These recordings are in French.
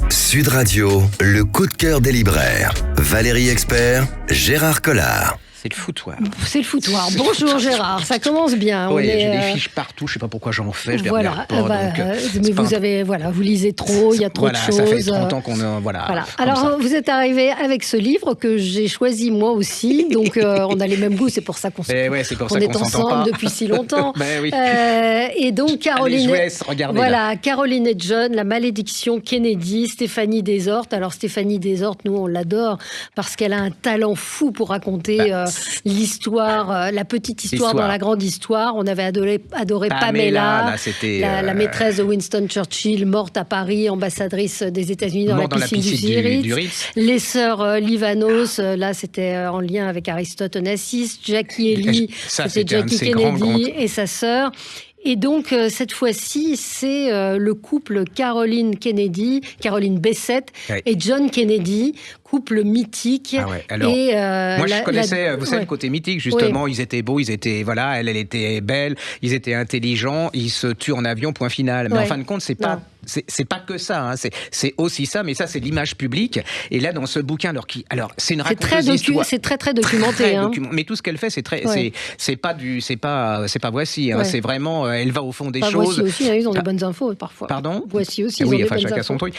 Sud Radio, le coup de cœur des libraires. Valérie Expert, Gérard Collard. C'est le foutoir. C'est le foutoir. Bonjour Gérard, ça commence bien. Oui, j'ai des fiches partout, je ne sais pas pourquoi j'en fais, je les regarde pas. Mais vous lisez trop, il y a trop de choses. Ça fait 30 ans qu'on... Voilà. Alors, vous êtes arrivé avec ce livre que j'ai choisi moi aussi, donc on a les mêmes goûts, c'est pour ça qu'on est ensemble depuis si longtemps. Oui. Et donc, Caroline... Allez, regardez voilà, Caroline et John, La malédiction Kennedy, Stéphanie Desortes. Alors, Stéphanie Desortes, nous, on l'adore parce qu'elle a un talent fou pour raconter... l'histoire, la petite histoire dans la grande histoire. On avait adoré Pamela, la maîtresse de Winston Churchill, morte à Paris, ambassadrice des États-Unis dans la piscine du Ritz. Les sœurs Livanos, là c'était en lien avec Aristote Onassis. Jackie Ely, c'était Jackie Kennedy et sa sœur. Et donc, cette fois-ci, c'est le couple Caroline Bessette et John Kennedy, couple mythique. Ah ouais. Alors, moi, je connaissais, vous savez, le côté mythique, justement. Oui. Ils étaient beaux, elle était belle, ils étaient intelligents, ils se tuent en avion, point final. Mais en fin de compte, c'est pas que ça, hein. C'est aussi ça, mais ça, c'est l'image publique. Et là, dans ce bouquin, c'est une raconteuse d'histoire. C'est très documenté. Mais tout ce qu'elle fait, c'est pas Voici, hein. C'est vraiment, elle va au fond des choses. Voici aussi, ils ont des bonnes infos, parfois. Pardon ? Voici aussi, ils ont des bonnes infos. Chacun son truc.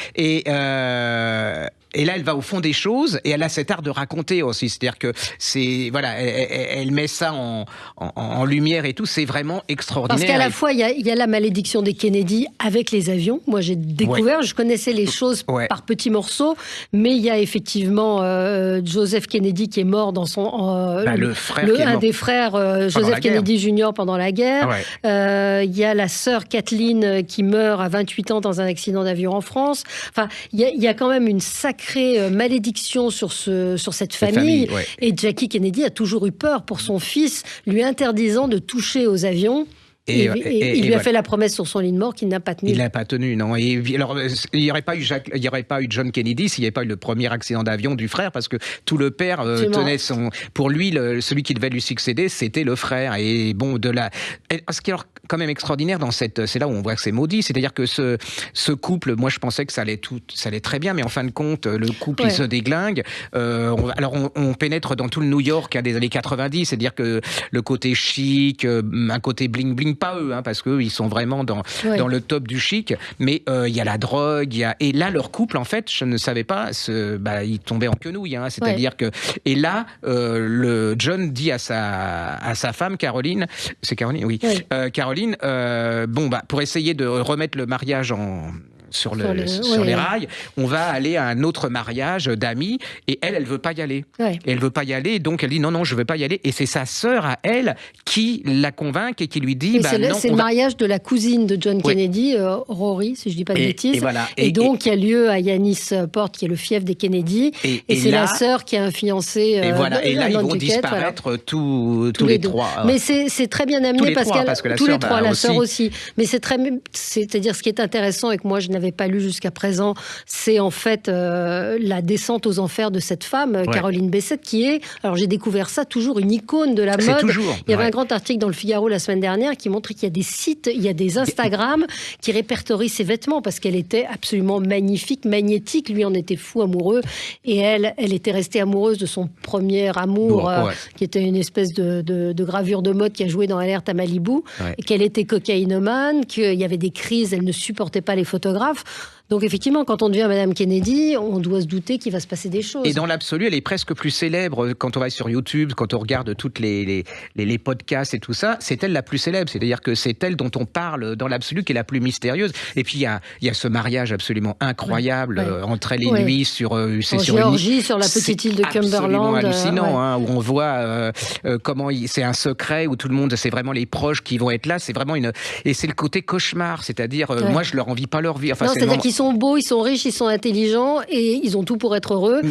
Et là, elle va au fond des choses et elle a cet art de raconter aussi. C'est-à-dire que elle met ça en lumière et tout. C'est vraiment extraordinaire. Parce qu'à la fois, il y a la malédiction des Kennedy avec les avions. Moi, j'ai découvert, je connaissais les choses par petits morceaux, mais il y a effectivement Joseph Kennedy qui est mort dans son... un des frères, Joseph Kennedy Jr. pendant la guerre. Il y a la sœur Kathleen qui meurt à 28 ans dans un accident d'avion en France. Enfin, il y a quand même une sacrée malédiction sur cette famille. Et Jackie Kennedy a toujours eu peur pour son fils, lui interdisant de toucher aux avions. Et il lui a fait la promesse sur son lit de mort qu'il n'a pas tenu. Il n'a pas tenu, non. Et alors, il n'y aurait pas eu John Kennedy s'il n'y avait pas eu le premier accident d'avion du frère, parce que tout le père tenait son... Pour lui, celui qui devait lui succéder, c'était le frère. Et bon, ce qui est quand même extraordinaire c'est là où on voit que c'est maudit, c'est-à-dire que ce couple, moi je pensais que ça allait très bien, mais en fin de compte, le couple il se déglingue. On pénètre dans tout le New York des années 90, c'est-à-dire que le côté chic, un côté bling-bling, pas eux, hein, parce qu'eux, ils sont vraiment dans le top du chic, mais il y a la drogue, et là, leur couple, en fait, je ne savais pas, ils tombaient en quenouille, hein, c'est-à-dire que... Et là, le John dit à sa femme, Caroline, c'est Caroline, oui. Caroline, pour essayer de remettre le mariage sur les rails, on va aller à un autre mariage d'amis, et elle veut pas y aller. Et elle veut pas y aller, donc elle dit non, je veux pas y aller, et c'est sa sœur à elle qui la convainc et qui lui dit c'est le mariage de la cousine de John Kennedy, Rory, si je dis pas de bêtises, et donc il y a lieu à Yannisport, qui est le fief des Kennedy, et c'est la sœur qui a un fiancé et là ils vont disparaître tous les trois. Mais c'est très bien amené, parce que tous les trois, la sœur aussi. Mais c'est-à-dire ce qui est intéressant et que moi je n'avais pas lu jusqu'à présent, c'est en fait la descente aux enfers de cette femme, Caroline Bessette, qui est, alors j'ai découvert ça, toujours une icône de la mode. Il y avait un grand article dans le Figaro la semaine dernière qui montrait qu'il y a des sites, il y a des Instagram qui répertorient ses vêtements, parce qu'elle était absolument magnifique, magnétique, lui en était fou amoureux, et elle était restée amoureuse de son premier amour, qui était une espèce de gravure de mode qui a joué dans Alerte à Malibu, et qu'elle était cocaïnomane, qu'il y avait des crises, elle ne supportait pas les photographes. Donc effectivement, quand on devient Madame Kennedy, on doit se douter qu'il va se passer des choses. Et dans l'absolu, elle est presque plus célèbre. Quand on va sur YouTube, quand on regarde toutes les podcasts et tout ça, c'est elle la plus célèbre. C'est-à-dire que c'est elle dont on parle dans l'absolu, qui est la plus mystérieuse. Et puis il y a ce mariage absolument incroyable entre elle et lui sur Géorgie, sur la petite île de Cumberland. C'est hallucinant, hein, où on voit comment c'est un secret, où tout le monde, c'est vraiment les proches qui vont être là. C'est vraiment et c'est le côté cauchemar. C'est-à-dire, moi je leur envie pas leur vie. Enfin, c'est-à-dire qu'ils sont beaux, ils sont riches, ils sont intelligents et ils ont tout pour être heureux.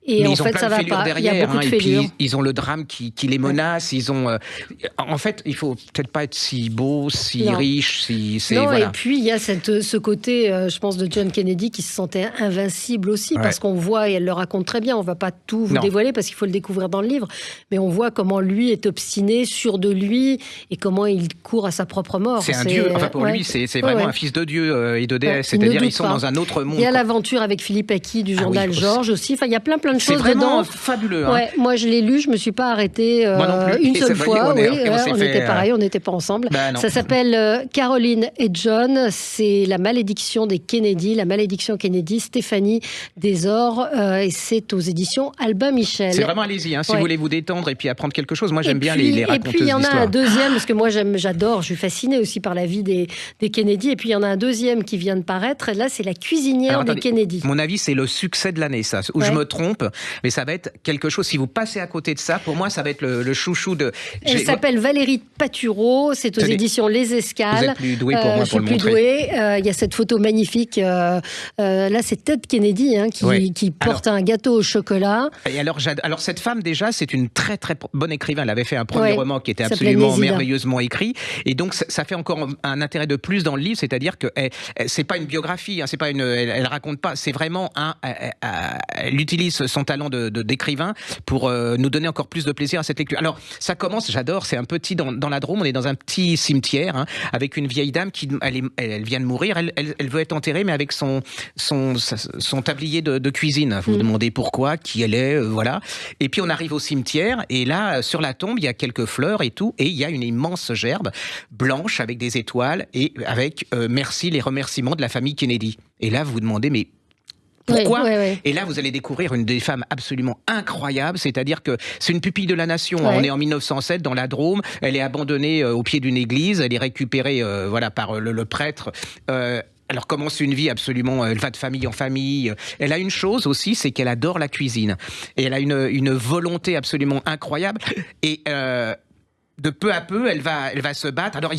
Et en fait, ça va pas. Derrière, il y a beaucoup de fêlures. Et puis, ils ont le drame qui les menace. Ils ont, en fait, il faut peut-être pas être si beau, si riche, voilà. Et puis il y a ce côté, je pense, de John Kennedy qui se sentait invincible aussi, parce qu'on voit, et elle le raconte très bien. On va pas tout vous dévoiler parce qu'il faut le découvrir dans le livre, mais on voit comment lui est obstiné, sûr de lui, et comment il court à sa propre mort. C'est un dieu. Enfin, pour lui, c'est vraiment un fils de dieu et de déesse. C'est-à-dire, ils sont dans un autre monde. Il y a l'aventure avec Philippe Aki du journal Georges aussi. Enfin, il y a plein de choses dedans. C'est vraiment fabuleux. Moi, je l'ai lu, je me suis pas arrêtée une seule fois. On était pareil, on n'était pas ensemble. Ça s'appelle Caroline et John. C'est la malédiction des Kennedy, la malédiction Kennedy, Stéphanie Desor, et c'est aux éditions Albin Michel. C'est vraiment, allez-y, si vous voulez vous détendre et puis apprendre quelque chose. Moi, j'aime bien les raconteuses d'histoire. Et puis, il y en a un deuxième, parce que moi, j'adore, je suis fascinée aussi par la vie des Kennedy. Et puis, il y en a un deuxième qui vient de paraître. Là, c'est la cuisinière des Kennedy. Mon avis, c'est le succès de l'année, ça. Où je me trompe, mais ça va être quelque chose. Si vous passez à côté de ça, pour moi, ça va être le chouchou de. Elle s'appelle Valérie Patureau. C'est aux éditions Les Escales. Vous êtes plus doué pour moi pour le montrer. Il y a cette photo magnifique. Là, c'est Ted Kennedy qui porte un gâteau au chocolat. Et alors, cette femme, déjà, c'est une très, très bonne écrivaine. Elle avait fait un premier roman qui était absolument merveilleusement écrit. Et donc, ça fait encore un intérêt de plus dans le livre. C'est-à-dire que c'est pas une biographie. C'est pas elle raconte pas. C'est vraiment elle utilise son talent d'écrivain pour nous donner encore plus de plaisir à cette lecture. Alors, ça commence, j'adore, c'est un petit dans la Drôme, on est dans un petit cimetière avec une vieille dame qui elle vient de mourir, elle veut être enterrée, mais avec son tablier de cuisine. Vous vous demandez pourquoi, qui elle est, voilà. Et puis on arrive au cimetière, et là, sur la tombe, il y a quelques fleurs et tout, et il y a une immense gerbe blanche avec des étoiles et avec merci, les remerciements de la famille Kennedy. Et là, vous vous demandez, mais pourquoi ? Et là, vous allez découvrir une des femmes absolument incroyables, c'est-à-dire que c'est une pupille de la nation. On est en 1907 dans la Drôme, elle est abandonnée au pied d'une église, elle est récupérée par le prêtre. Alors commence une vie absolument, elle va de famille en famille. Elle a une chose aussi, c'est qu'elle adore la cuisine. Et elle a une volonté absolument incroyable. Et de peu à peu, elle va se battre. Alors,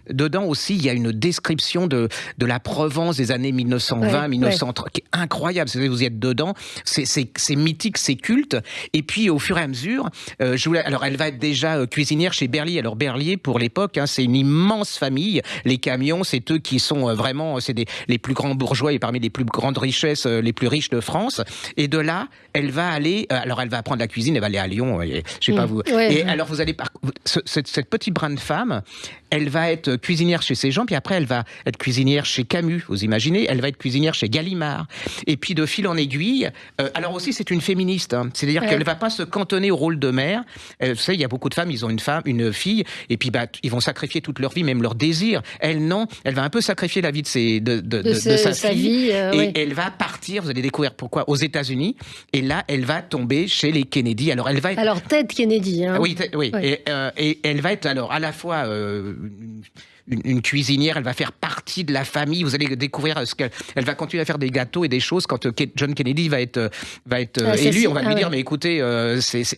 dedans aussi, il y a une description de la Provence des années 1920, 1930, qui est incroyable. Vous y êtes dedans. C'est mythique, c'est culte. Et puis, au fur et à mesure, alors, elle va être déjà cuisinière chez Berlier. Alors, Berlier, pour l'époque, c'est une immense famille. Les camions, c'est eux qui sont vraiment, les plus grands bourgeois et parmi les plus grandes richesses, les plus riches de France. Et de là, elle va aller, alors elle va apprendre la cuisine, elle va aller à Lyon, je sais pas vous. Et alors, vous allez cette petite brune femme, elle va être cuisinière chez ces gens, puis après elle va être cuisinière chez Camus, vous imaginez, elle va être cuisinière chez Gallimard, et puis de fil en aiguille, alors aussi c'est une féministe, c'est-à-dire qu'elle ne va pas se cantonner au rôle de mère. Vous savez, il y a beaucoup de femmes, ils ont une fille, et puis ils vont sacrifier toute leur vie, même leur désir. Elle non, elle va un peu sacrifier la vie de sa fille, et elle va partir, vous allez découvrir pourquoi, aux États-Unis, et là elle va tomber chez les Kennedy. Alors Ted Kennedy. Oui. Et elle va être alors à la fois une cuisinière, elle va faire partie de la famille. Vous allez découvrir elle va continuer à faire des gâteaux et des choses quand John Kennedy va être élu. On va lui dire mais écoutez,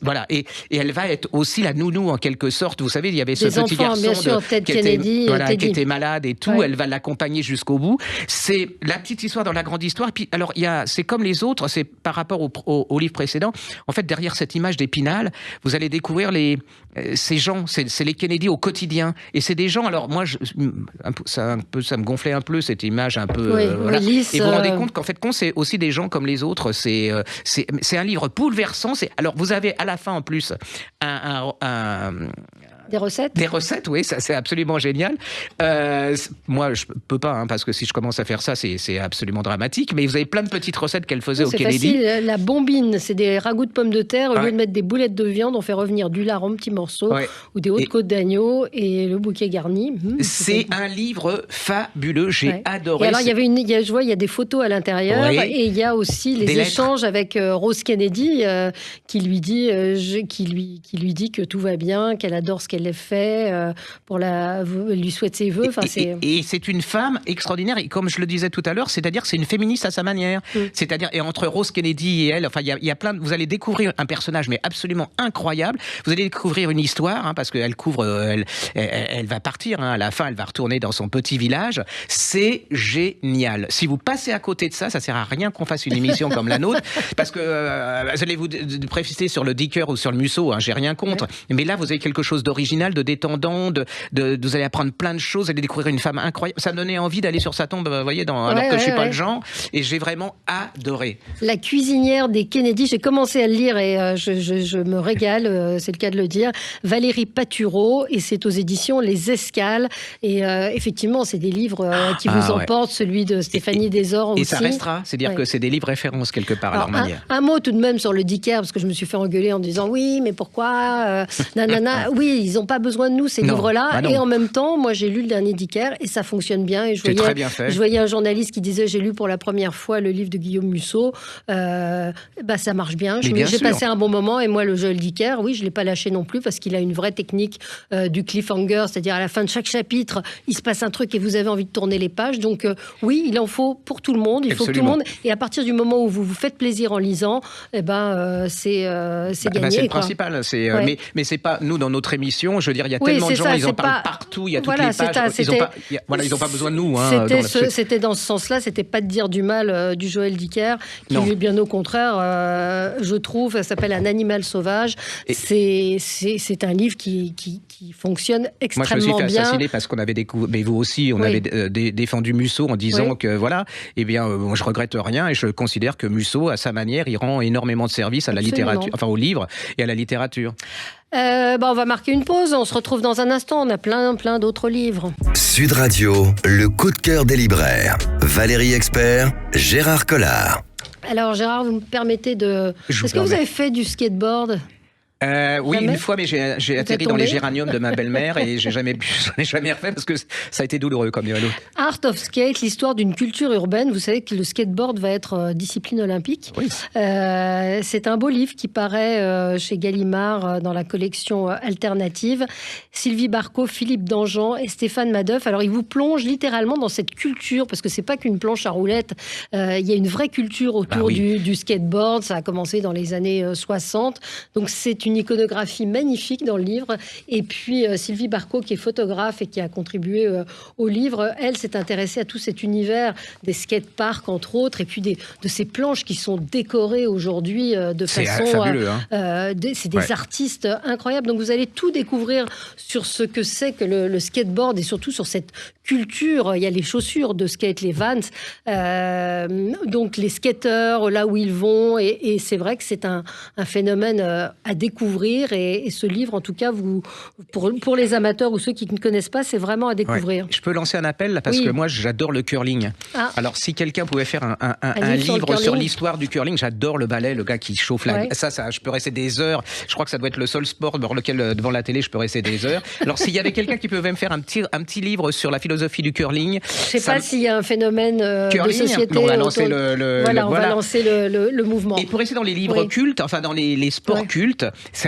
voilà. Et elle va être aussi la nounou en quelque sorte. Vous savez, il y avait ce petit garçon qui était malade et tout. Elle va l'accompagner jusqu'au bout. C'est la petite histoire dans la grande histoire. Puis alors c'est comme les autres. C'est par rapport au livre précédent. En fait, derrière cette image d'Épinal, vous allez découvrir ces gens. C'est les Kennedy au quotidien. Et c'est des gens. Alors moi, ça me gonflait un peu cette image un peu. Voilà. Et vous vous rendez compte qu'en fait, c'est aussi des gens comme les autres. C'est un livre bouleversant. Alors vous avez à la fin en plus des recettes. Des recettes, oui, ça c'est absolument génial. Moi, je peux pas, parce que si je commence à faire ça, c'est absolument dramatique. Mais vous avez plein de petites recettes qu'elle faisait au Kennedy. C'est facile. La bombine, c'est des ragoûts de pommes de terre. Au lieu de mettre des boulettes de viande, on fait revenir du lard en petits morceaux ou des hautes côtes d'agneau et le bouquet garni. C'est un livre fabuleux. J'ai adoré. Et alors, je vois, il y a des photos à l'intérieur et il y a aussi les échanges avec Rose Kennedy qui lui dit que tout va bien, qu'elle adore ce qu'elle fait, elle lui souhaite ses vœux. Et c'est une femme extraordinaire, et comme je le disais tout à l'heure, c'est-à-dire que c'est une féministe à sa manière. C'est-à-dire, et entre Rose Kennedy et elle, enfin, il y a plein vous allez découvrir un personnage, mais absolument incroyable. Vous allez découvrir une histoire, parce qu'elle couvre, elle va partir, à la fin, elle va retourner dans son petit village. C'est génial. Si vous passez à côté de ça sert à rien qu'on fasse une émission comme la nôtre, parce que allez vous préciser sur le Dicker ou sur le Musso, j'ai rien contre, mais là vous avez quelque chose d'original, de détendant, vous allez apprendre plein de choses, vous allez découvrir une femme incroyable. Ça me donnait envie d'aller sur sa tombe, vous voyez, alors que je suis pas le genre, et j'ai vraiment adoré. La cuisinière des Kennedy, j'ai commencé à le lire et je me régale, c'est le cas de le dire. Valérie Patureau, et c'est aux éditions Les Escales, et effectivement c'est des livres qui vous emportent, celui de Stéphanie Desor aussi. Et ça restera, c'est-à-dire que c'est des livres références quelque part à leur manière. Un mot tout de même sur le Dicker, parce que je me suis fait engueuler en disant oui, mais pourquoi nanana. Oui, ils n'ont pas besoin de nous ces livres-là, et en même temps, moi j'ai lu le dernier Dicker et ça fonctionne bien. Et je voyais un journaliste qui disait j'ai lu pour la première fois le livre de Guillaume Musso, ça marche bien. J'ai passé un bon moment, et moi le Joël Dicker, oui, je l'ai pas lâché non plus parce qu'il a une vraie technique du cliffhanger, c'est-à-dire à la fin de chaque chapitre, il se passe un truc et vous avez envie de tourner les pages. Donc oui, il en faut pour tout le monde. Il faut que tout le monde. Et à partir du moment où vous vous faites plaisir en lisant, c'est gagné. C'est le principal. Mais c'est pas nous dans notre émission. Je veux dire, il y a tellement de gens, ils en parlent partout. Il y a toutes les pages. Ils n'ont pas besoin de nous. C'était dans ce sens-là. C'était pas de dire du mal du Joël Dicker, qui lui, bien au contraire, je trouve, ça s'appelle Un animal sauvage. C'est un livre qui fonctionne extrêmement bien. Moi, je me suis fait assassiner parce qu'on avait découvert, mais vous aussi, on avait défendu Musso en disant que voilà, je regrette rien, et je considère que Musso, à sa manière, il rend énormément de service à la littérature, enfin au livre et à la littérature. On va marquer une pause, on se retrouve dans un instant, on a plein d'autres livres. Sud Radio, le coup de cœur des libraires. Valérie Expert, Gérard Collard. Alors Gérard, vous me permettez de... Est-ce que vous avez fait du skateboard ? Oui, une fois, mais j'ai atterri dans les géraniums de ma belle-mère et je n'en ai jamais refait parce que ça a été douloureux comme dirait l'autre. Art of Skate, l'histoire d'une culture urbaine. Vous savez que le skateboard va être discipline olympique. Oui. C'est un beau livre qui paraît chez Gallimard dans la collection alternative. Sylvie Barco, Philippe Dangean et Stéphane Madoff. Alors, ils vous plongent littéralement dans cette culture, parce que c'est pas qu'une planche à roulettes. Il y a une vraie culture autour du skateboard. Ça a commencé dans les années 60. Donc, c'est une iconographie magnifique dans le livre. Et puis Sylvie Barco, qui est photographe et qui a contribué au livre, elle s'est intéressée à tout cet univers des skateparks, entre autres, et puis de ces planches qui sont décorées aujourd'hui de façon... fabuleux, c'est des artistes incroyables. Donc vous allez tout découvrir sur ce que c'est que le skateboard, et surtout sur cette culture. Il y a les chaussures de skate, les Vans, donc les skateurs, là où ils vont, et c'est vrai que c'est un phénomène à découvrir, et ce livre, en tout cas, pour les amateurs ou ceux qui ne connaissent pas, c'est vraiment à découvrir. Je peux lancer un appel, parce que moi, j'adore le curling. Alors, si quelqu'un pouvait faire un livre sur l'histoire du curling, j'adore le ballet, le gars qui chauffe ça, je peux rester des heures. Je crois que ça doit être le seul sport pour lequel, devant la télé, je peux rester des heures. Alors, s'il y avait quelqu'un qui pouvait me faire un petit livre sur la philosophie du curling... Je ne sais pas s'il y a un phénomène de société... On va lancer on va lancer le mouvement. Et pour rester dans les livres cultes, enfin dans les sports cultes,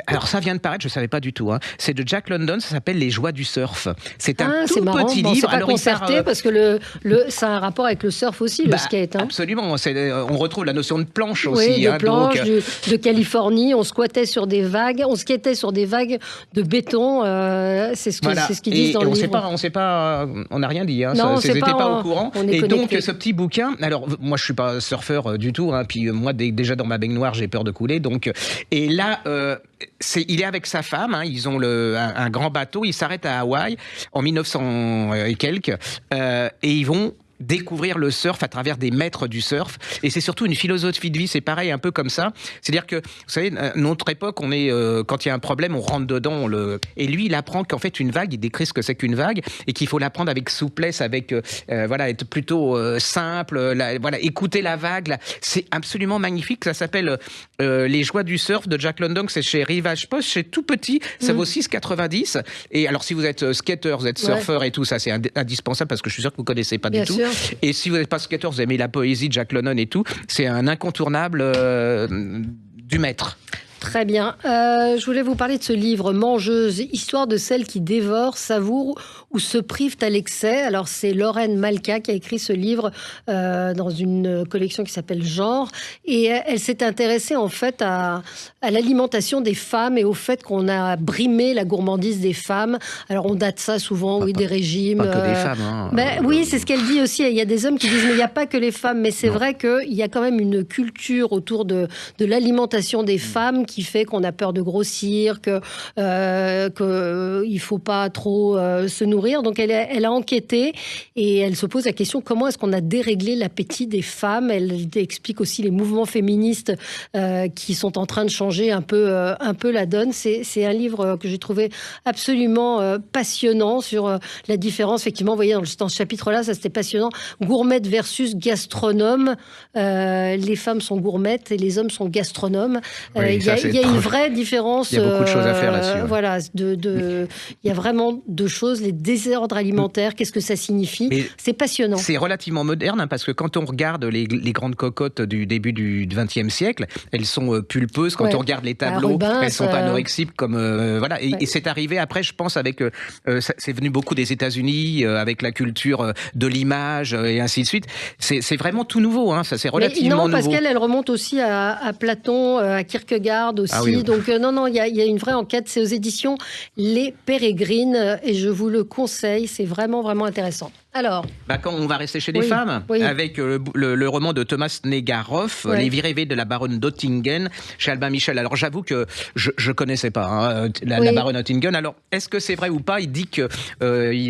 alors ça vient de paraître, je ne savais pas du tout, c'est de Jack London, ça s'appelle Les joies du surf. C'est un tout petit livre. C'est pas concerté, parce que ça a un rapport avec le surf aussi, le skate. Absolument, on retrouve la notion de planche aussi. Oui, de planche, de Californie, on squattait sur des vagues, on skatait sur des vagues de béton, c'est ce qu'ils disent dans le livre. On n'a rien dit, ils n'étaient pas au courant. Et donc ce petit bouquin, alors moi je ne suis pas surfeur du tout, puis moi déjà dans ma baignoire j'ai peur de couler, donc, et là... il est avec sa femme, ils ont un grand bateau, ils s'arrêtent à Hawaï en 1900 et quelques, et ils vont découvrir le surf à travers des maîtres du surf, et c'est surtout une philosophie de vie, c'est pareil un peu comme ça, c'est-à-dire que vous savez, notre époque, on est quand il y a un problème, on rentre dedans, et lui il apprend qu'en fait une vague, il décrit ce que c'est qu'une vague, et qu'il faut l'apprendre avec souplesse, avec être plutôt simple, écouter la vague, c'est absolument magnifique. Ça s'appelle Les joies du surf de Jack London, c'est chez Rivage Post, c'est tout petit, ça vaut 6,90, et alors si vous êtes skateur, vous êtes surfeur et tout ça, c'est indispensable, parce que je suis sûr que vous connaissez pas du tout. Et si vous n'êtes pas skateur, vous aimez la poésie de Jack London et tout, c'est un incontournable du maître. Très bien. Je voulais vous parler de ce livre, Mangeuse, histoire de celles qui dévorent, savourent ou se privent à l'excès. Alors, c'est Lorraine Malka qui a écrit ce livre dans une collection qui s'appelle Genre. Et elle s'est intéressée, en fait, à l'alimentation des femmes et au fait qu'on a brimé la gourmandise des femmes. Alors, on date ça souvent, des régimes. Pas que des femmes. Hein. Oui, c'est ce qu'elle dit aussi. Il y a des hommes qui disent, mais il n'y a pas que les femmes. Mais c'est vrai qu'il y a quand même une culture autour de l'alimentation des femmes qui fait qu'on a peur de grossir, qu'il ne faut pas trop se nourrir. Donc, elle a enquêté et elle se pose la question, comment est-ce qu'on a déréglé l'appétit des femmes? Elle explique aussi les mouvements féministes qui sont en train de changer un peu la donne. C'est un livre que j'ai trouvé absolument passionnant sur la différence. Effectivement, vous voyez, dans ce chapitre-là, ça c'était passionnant. Gourmette versus gastronome. Les femmes sont gourmettes et les hommes sont gastronomes. Il y a une vraie différence. Il y a beaucoup de choses à faire là-dessus. Voilà, il y a vraiment deux choses. Les désordres alimentaires, qu'est-ce que ça signifie? C'est passionnant. C'est relativement moderne, parce que quand on regarde les grandes cocottes du début du XXe siècle, elles sont pulpeuses. Quand on regarde les tableaux, Rubens, elles sont pas anorexiques. Voilà. Et c'est arrivé après, je pense, avec... c'est venu beaucoup des États-Unis, avec la culture de l'image, et ainsi de suite. C'est vraiment tout nouveau. Hein. Ça, c'est relativement nouveau. Non, parce qu'elle remonte aussi à Platon, à Kierkegaard aussi. Ah oui. Donc, non, il y a une vraie enquête. C'est aux éditions Les Pérégrines, et je vous le conseille. C'est vraiment, vraiment intéressant. Alors, quand on va rester chez les femmes, avec le roman de Thomas Negaroff, Les vies rêvées de la baronne d'Ottingen, chez Albin Michel. Alors, j'avoue que je connaissais pas la baronne d'Ottingen. Alors, est-ce que c'est vrai ou pas? Il dit que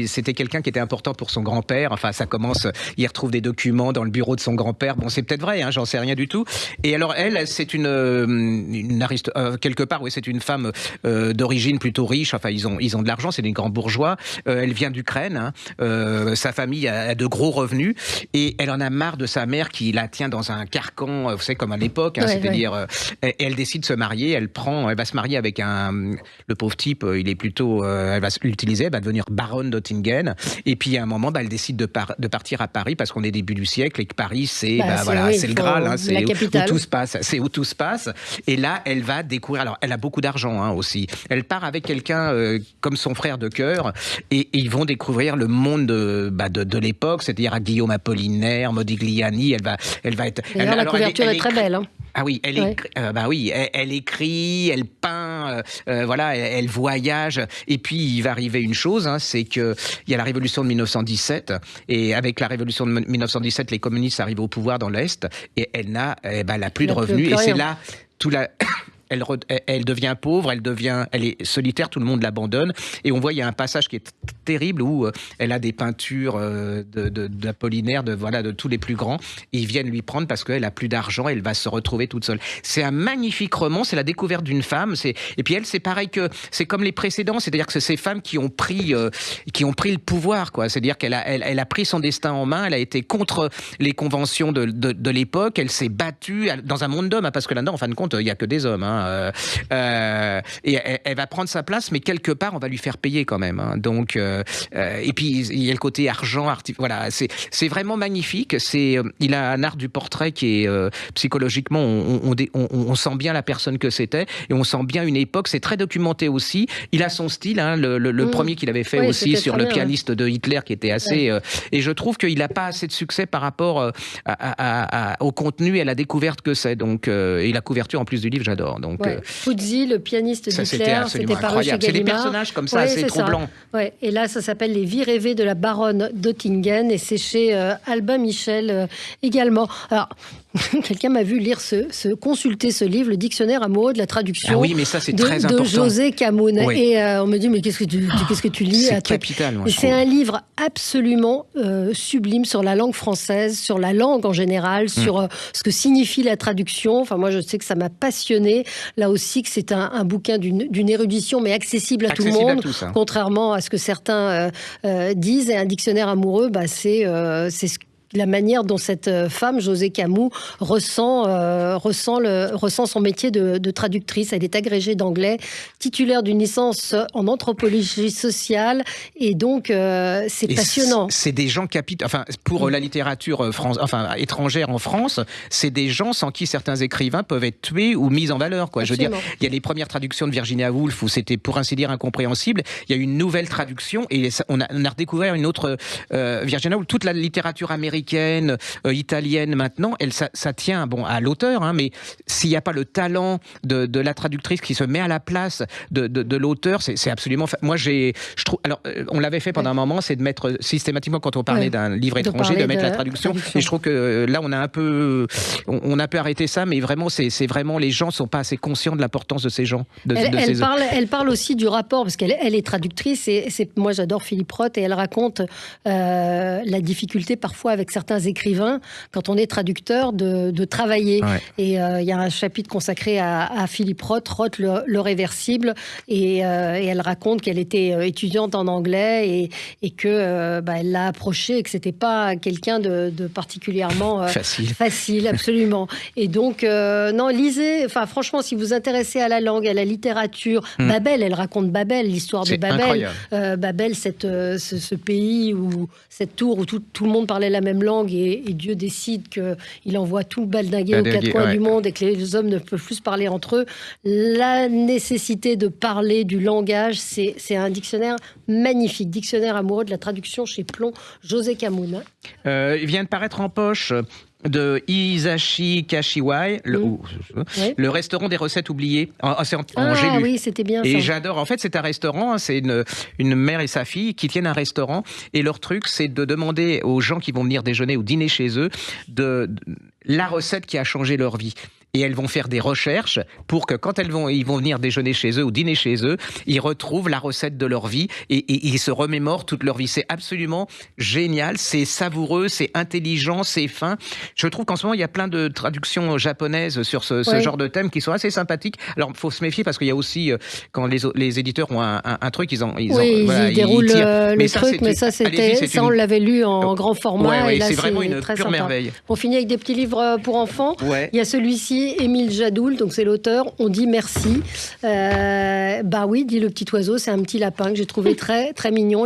c'était quelqu'un qui était important pour son grand-père. Enfin, ça commence, il retrouve des documents dans le bureau de son grand-père. Bon, c'est peut-être vrai, j'en sais rien du tout. Et alors, elle, c'est quelque part, c'est une femme d'origine plutôt riche. Enfin, ils ont de l'argent, c'est des grands bourgeois. Elle vient d'Ukraine. Sa famille a de gros revenus et elle en a marre de sa mère qui la tient dans un carcan, vous savez, comme à l'époque, c'est-à-dire elle décide de se marier, elle va se marier avec le pauvre type, il est plutôt, elle va l'utiliser, elle va devenir baronne d'Ottingen, et puis à un moment, elle décide de partir à Paris parce qu'on est début du siècle et que Paris c'est le Graal, c'est où tout se passe, et là elle va découvrir, alors elle a beaucoup d'argent aussi, elle part avec quelqu'un comme son frère de cœur et ils vont découvrir le monde de l'époque, c'est-à-dire à Guillaume Apollinaire, Modigliani, elle va être... La couverture est très belle. Ah oui, elle écrit, elle peint, elle voyage. Et puis il va arriver une chose, c'est que il y a la révolution de 1917, et avec la révolution de 1917, les communistes arrivent au pouvoir dans l'Est, et elle n'a plus de revenus, et c'est là elle devient pauvre, elle est solitaire, tout le monde l'abandonne. Et on voit, il y a un passage qui est terrible où elle a des peintures d'Apollinaire, de tous les plus grands. Et ils viennent lui prendre parce qu'elle a plus d'argent, elle va se retrouver toute seule. C'est un magnifique roman, c'est la découverte d'une femme. Et puis elle, c'est pareil que, c'est comme les précédents, c'est-à-dire que c'est ces femmes qui ont pris le pouvoir, quoi. C'est-à-dire qu'elle a pris son destin en main, elle a été contre les conventions de l'époque, elle s'est battue dans un monde d'hommes, parce que là-dedans, en fin de compte, il n'y a que des hommes. Et elle va prendre sa place, mais quelque part on va lui faire payer quand même. Donc, et puis il y a le côté argent, voilà, c'est vraiment magnifique. Il a un art du portrait qui est psychologiquement, on sent bien la personne que c'était, et on sent bien une époque. C'est très documenté aussi. Il a son style, le premier qu'il avait fait aussi sur le pianiste de Hitler, qui était assez. Et je trouve qu'il n'a pas assez de succès par rapport au contenu et à la découverte que c'est. Donc, et la couverture en plus du livre, j'adore. Donc, Fuzzi, le pianiste d'Hitler, c'était paru chez Gallimard. C'est des personnages comme ça, assez troublants. Ouais. Et là, ça s'appelle Les vies rêvées de la baronne d'Ottingen, et c'est chez Albin Michel également. Alors, quelqu'un m'a vu consulter ce livre, le dictionnaire amoureux de la traduction. Ah oui, mais ça, c'est très important. De José Camoun. Oui. Et on me dit, mais qu'est-ce que tu lis? C'est capital, moi, je trouve. C'est un livre absolument sublime sur la langue française, sur la langue en général, sur ce que signifie la traduction. Enfin, moi, je sais que ça m'a passionné. Là aussi, que c'est un bouquin d'une érudition, mais accessible à tout le monde, contrairement à ce que certains disent. Et un dictionnaire amoureux, c'est la manière dont cette femme, José Camus, ressent son métier de traductrice. Elle est agrégée d'anglais, titulaire d'une licence en anthropologie sociale, et donc c'est passionnant. C'est des gens capitaux. Enfin, pour la littérature étrangère en France, c'est des gens sans qui certains écrivains peuvent être tués ou mis en valeur, quoi. Je veux dire, il y a les premières traductions de Virginia Woolf où c'était pour ainsi dire incompréhensible. Il y a une nouvelle traduction et on a redécouvert une autre Virginia Woolf. Toute la littérature américaine, italienne maintenant, ça tient à l'auteur, hein, mais s'il n'y a pas le talent de la traductrice qui se met à la place de l'auteur, c'est absolument. Moi, je trouve. Alors, on l'avait fait pendant un moment, c'est de mettre systématiquement quand on parlait d'un livre étranger, de mettre la traduction. Et je trouve que là, on a un peu arrêté ça, mais vraiment, c'est vraiment les gens sont pas assez conscients de l'importance de ces gens. Elle parle aussi du rapport, parce qu'elle est traductrice, et moi j'adore Philippe Roth, et elle raconte la difficulté parfois avec certains écrivains, quand on est traducteur, de travailler. Ouais. Et il y a un chapitre consacré à Philippe Roth, le réversible, et elle raconte qu'elle était étudiante en anglais, et que elle l'a approché, et que c'était pas quelqu'un de particulièrement facile, absolument. Et donc, non, lisez, franchement, si vous vous intéressez à la langue, à la littérature, Babel, elle raconte Babel, l'histoire de Babel. Babel, ce pays, où cette tour où tout le monde parlait la même langue, et Dieu décide qu'il envoie tout baldinguer aux quatre coins du monde, et que les hommes ne peuvent plus se parler entre eux. La nécessité de parler du langage, c'est un dictionnaire magnifique, dictionnaire amoureux de la traduction chez Plon, José Camus. Il vient de paraître en poche de Hisashi Kashiwai, le restaurant des recettes oubliées. C'est j'ai lu. Oui, c'était bien. Et ça. J'adore. En fait, c'est un restaurant. C'est une mère et sa fille qui tiennent un restaurant. Et leur truc, c'est de demander aux gens qui vont venir déjeuner ou dîner chez eux la recette qui a changé leur vie. Et elles vont faire des recherches pour que quand ils vont venir déjeuner chez eux ou dîner chez eux, ils retrouvent la recette de leur vie et ils se remémorent toute leur vie. C'est absolument génial, c'est savoureux, c'est intelligent, c'est fin. Je trouve qu'en ce moment, il y a plein de traductions japonaises sur ce genre de thème qui sont assez sympathiques. Alors, il faut se méfier parce qu'il y a aussi, quand les éditeurs ont un truc, ils déroulent le truc, mais ça, on l'avait lu en grand format. Ouais, et là, c'est vraiment une très pure sympa. merveille. On finit avec des petits livres pour enfants. Ouais. Il y a celui-ci, Émile Jadoul, donc c'est l'auteur. On dit merci. Oui, dit le petit oiseau, c'est un petit lapin que j'ai trouvé très très mignon.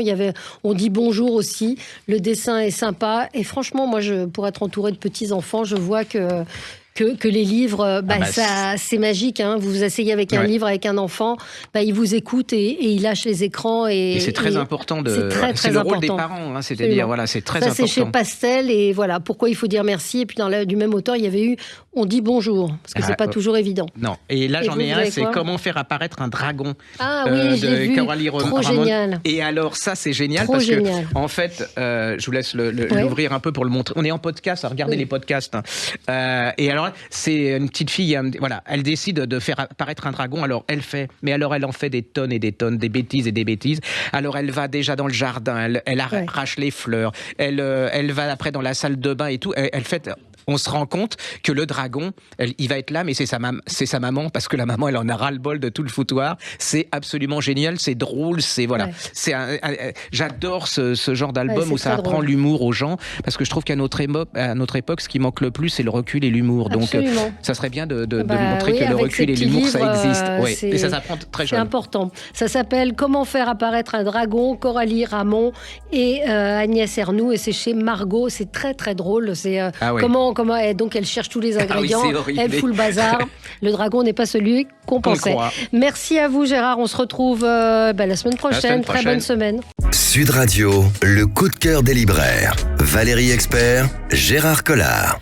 On dit bonjour aussi. Le dessin est sympa et franchement, moi, pour être entourée de petits enfants, je vois que les livres, c'est magique. Hein. Vous vous asseyez avec un livre, avec un enfant, il vous écoute et il lâche les écrans. Et c'est très important. C'est le rôle des parents, hein, c'est-à-dire, c'est très important. Ça, c'est chez Pastel, et voilà, pourquoi il faut dire merci. Et puis, du même auteur, il y avait eu On dit bonjour, parce que c'est pas toujours évident. Non, et là, j'en ai un, c'est Comment faire apparaître un dragon. De Coralie Ramon. Trop génial. Et alors, ça, c'est génial, génial. Que, en fait, je vous laisse l'ouvrir un peu pour le montrer. On est en podcast, regardez les podcasts. Et alors, c'est une petite fille, elle décide de faire apparaître un dragon, alors elle en fait des tonnes et des tonnes, des bêtises et des bêtises. Alors elle va déjà dans le jardin, elle arrache les fleurs, elle va après dans la salle de bain et tout, on se rend compte que le dragon, il va être là, mais c'est sa maman, parce que la maman, elle en a ras-le-bol de tout le foutoir. C'est absolument génial, c'est drôle, j'adore ce genre d'album où ça apprend l'humour aux gens, parce que je trouve qu'à notre époque, ce qui manque le plus, c'est le recul et l'humour. Donc, ça serait bien de montrer que le recul et l'humour, ça existe. Et ça s'apprend très jeune. C'est important. Ça s'appelle Comment faire apparaître un dragon, Coralie Ramon et Agnès Ernoult, et c'est chez Margot. C'est très très drôle. C'est donc elle cherche tous les ingrédients, elle fout le bazar. Le dragon n'est pas celui qu'on pensait. Merci à vous, Gérard. On se retrouve la semaine prochaine. Très bonne semaine. Sud Radio, le coup de cœur des libraires. Valérie Expert, Gérard Collard.